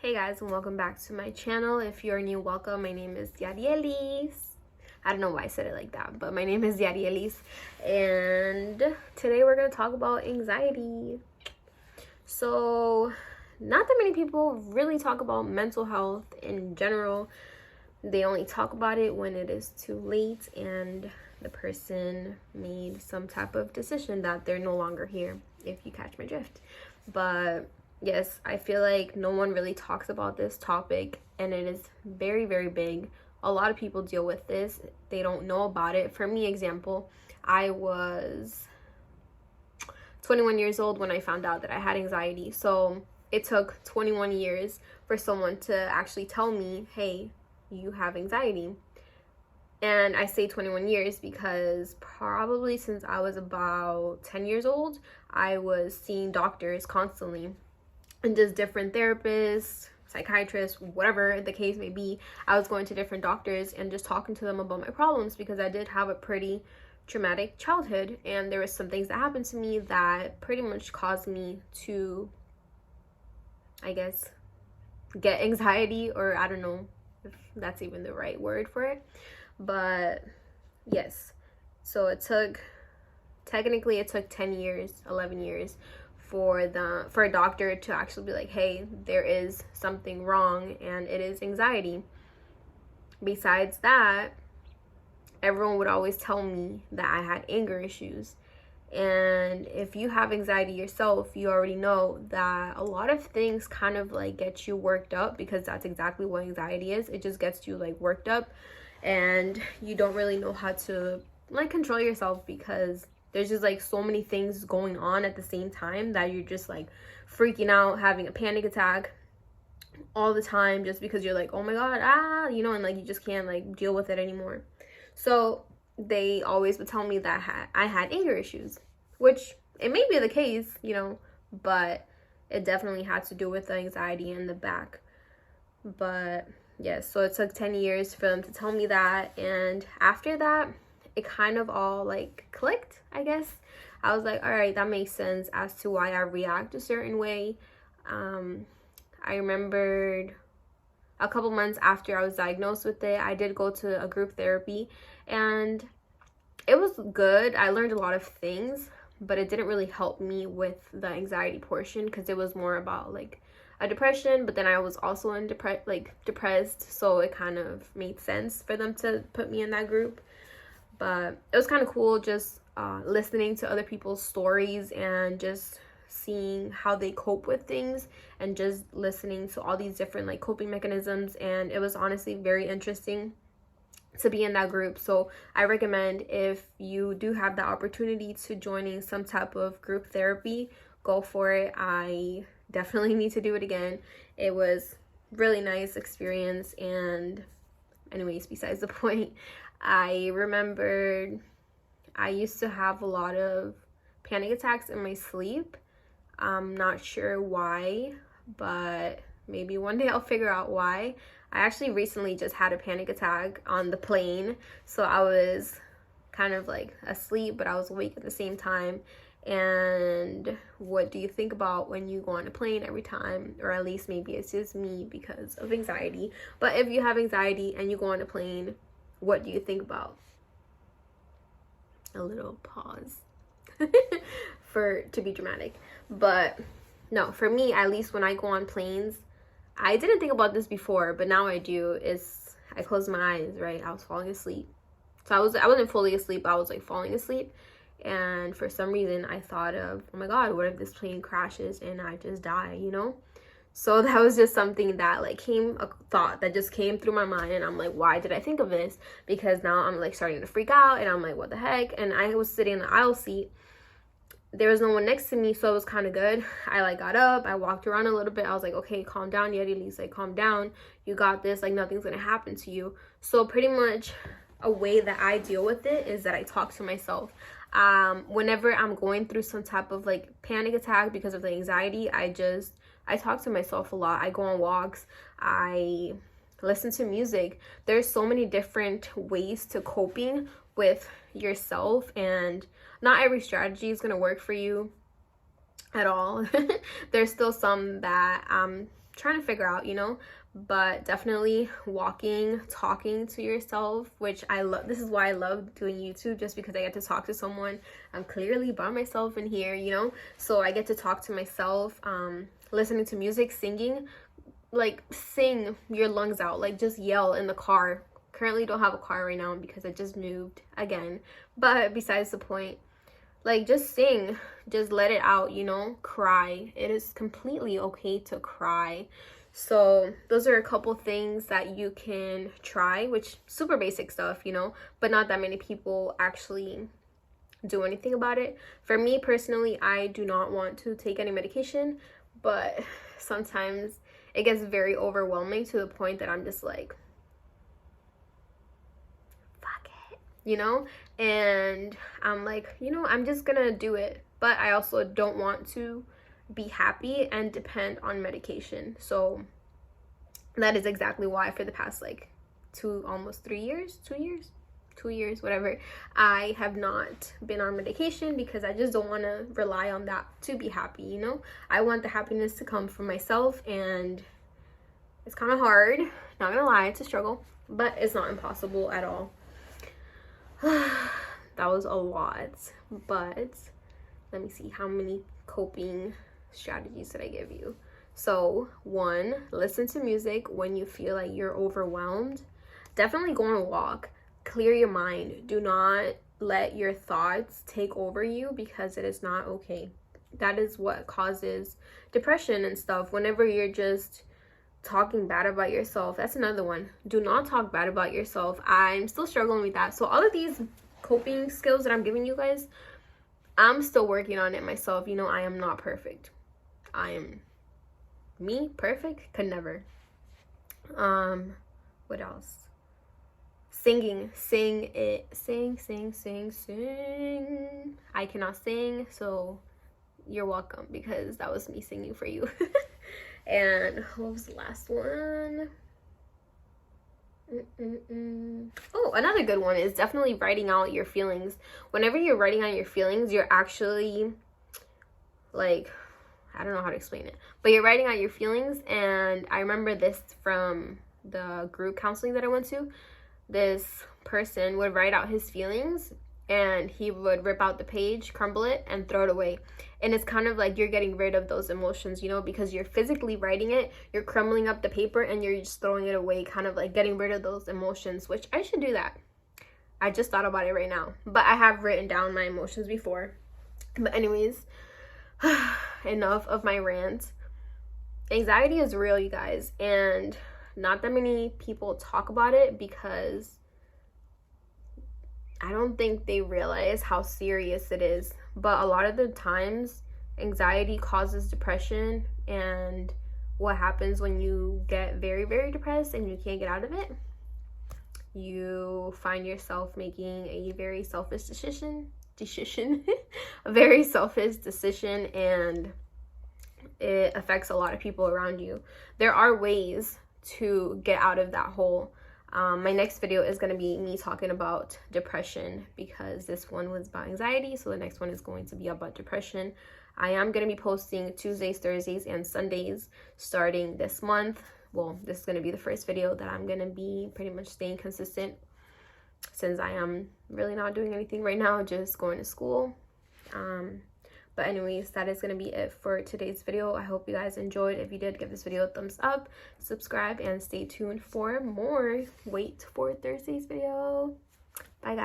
Hey guys, and welcome back to my channel. If you're new, welcome. My name is Yarielis. I don't know why I said it like that, but my name is Yarielis, and today we're going to talk about anxiety. So not that many people really talk about mental health in general. They only talk about it when it is too late and the person made some type of decision that they're no longer here, if you catch my drift. But yes, I feel like no one really talks about this topic, and it is very, very big. A lot of people deal with this. They don't know about it. For me, example, I was 21 years old when I found out that I had anxiety. So it took 21 years for someone to actually tell me, hey, you have anxiety. And I say 21 years because probably since I was about 10 years old, I was seeing doctors constantly, and just different therapists, psychiatrists, whatever the case may be. I was going to different doctors and just talking to them about my problems, because I did have a pretty traumatic childhood, and there was some things that happened to me that pretty much caused me to, I guess, get anxiety, or I don't know if that's even the right word for it. But yes, so it took 10 years, 11 years for a doctor to actually be like, hey, there is something wrong and it is anxiety. Besides that, everyone would always tell me that I had anger issues. And if you have anxiety yourself, you already know that a lot of things kind of like get you worked up, because that's exactly what anxiety is. It just gets you like worked up, and you don't really know how to like control yourself, because there's just like so many things going on at the same time that you're just like freaking out, having a panic attack all the time, just because you're like, oh my god, and like you just can't like deal with it anymore. So they always would tell me that I had anger issues, which it may be the case, but it definitely had to do with the anxiety in the back. But yes, so it took 10 years for them to tell me that, and after that, it kind of all like clicked, I guess. I was like, all right, that makes sense as to why I react a certain way. I remembered a couple months after I was diagnosed with it, I did go to a group therapy, and it was good. I learned a lot of things, but it didn't really help me with the anxiety portion, because it was more about like a depression, but then I was also depressed, so it kind of made sense for them to put me in that group. But it was kind of cool just listening to other people's stories and just seeing how they cope with things, and just listening to all these different like coping mechanisms. And it was honestly very interesting to be in that group. So I recommend, if you do have the opportunity to joining some type of group therapy, go for it. I definitely need to do it again. It was really nice experience. And anyways, besides the point, I remembered I used to have a lot of panic attacks in my sleep. I'm not sure why, but maybe one day I'll figure out why. I actually recently just had a panic attack on the plane. So I was kind of like asleep, but I was awake at the same time. And what do you think about when you go on a plane every time? Or at least maybe it's just me because of anxiety. But if you have anxiety and you go on a plane, what do you think about? A little pause to be dramatic. But no, for me, at least when I go on planes, I didn't think about this before, but now I do. I closed my eyes, right? I was falling asleep. So I wasn't fully asleep, I was like falling asleep. And for some reason I thought of, oh my god, what if this plane crashes and I just die, So that was just something that like a thought that just came through my mind, and I'm like, why did I think of this? Because now I'm like starting to freak out, and I'm like, what the heck? And I was sitting in the aisle seat. There was no one next to me, so it was kind of good. I like got up, I walked around a little bit. I was like, okay, calm down, Yarielis, like calm down. You got this, like nothing's gonna happen to you. So pretty much a way that I deal with it is that I talk to myself. Whenever I'm going through some type of like panic attack because of the anxiety, I talk to myself a lot. I go on walks, I listen to music. There's so many different ways to coping with yourself, and not every strategy is going to work for you. at all. There's still some that I'm trying to figure out, you know, but definitely walking, talking to yourself, which I love. This is why I love doing YouTube, just because I get to talk to someone. I'm clearly by myself in here, you know, so I get to talk to myself. Listening to music, singing, like sing your lungs out, like just yell in the car. Currently don't have a car right now because I just moved again, but besides the point, like just sing, just let it out, you know, cry. It is completely okay to cry. So those are a couple things that you can try, which super basic stuff, you know, but not that many people actually do anything about it. For me personally, I do not want to take any medication, but sometimes it gets very overwhelming to the point that I'm just like, fuck it, you know? And I'm like, you know, I'm just gonna do it. But I also don't want to be happy and depend on medication. So that is exactly why for the past like almost 3 years, 2 years, whatever, I have not been on medication, because I just don't want to rely on that to be happy, you know? I want the happiness to come from myself, and it's kind of hard, not gonna lie, it's a struggle, but it's not impossible at all. That was a lot, but let me see, how many coping strategies did I give you? So 1, listen to music when you feel like you're overwhelmed. Definitely go on a walk. Clear your mind. Do not let your thoughts take over you, because it is not okay. That is what causes depression and stuff. Whenever you're just talking bad about yourself, that's another one. Do not talk bad about yourself. I'm still struggling with that. So all of these coping skills that I'm giving you guys, I'm still working on it myself. You know, I am not perfect. Me perfect could never. What else? Singing, sing. I cannot sing, so you're welcome, because that was me singing for you. And what was the last one? Oh, another good one is definitely writing out your feelings. Whenever you're writing out your feelings, you're actually like, I don't know how to explain it, but you're writing out your feelings. And I remember this from the group counseling that I went to. This person would write out his feelings, and he would rip out the page, crumble it, and throw it away. And it's kind of like you're getting rid of those emotions, you know, because you're physically writing it, you're crumbling up the paper, and you're just throwing it away, kind of like getting rid of those emotions, which I should do that. I just thought about it right now, but I have written down my emotions before. But anyways, enough of my rant. Anxiety is real, you guys, and not that many people talk about it, because I don't think they realize how serious it is. But a lot of the times, anxiety causes depression, and what happens when you get very, very depressed and you can't get out of it? You find yourself making a very selfish decision, a very selfish decision, and it affects a lot of people around you. There are ways to get out of that hole. My next video is going to be me talking about depression, because this one was about anxiety, so the next one is going to be about depression. I am going to be posting Tuesdays, Thursdays, and Sundays starting this month. Well, this is going to be the first video that I'm going to be pretty much staying consistent, since I am really not doing anything right now, just going to school. But anyways, that is going to be it for today's video. I hope you guys enjoyed. If you did, give this video a thumbs up, subscribe, and stay tuned for more. Wait for Thursday's video. Bye, guys.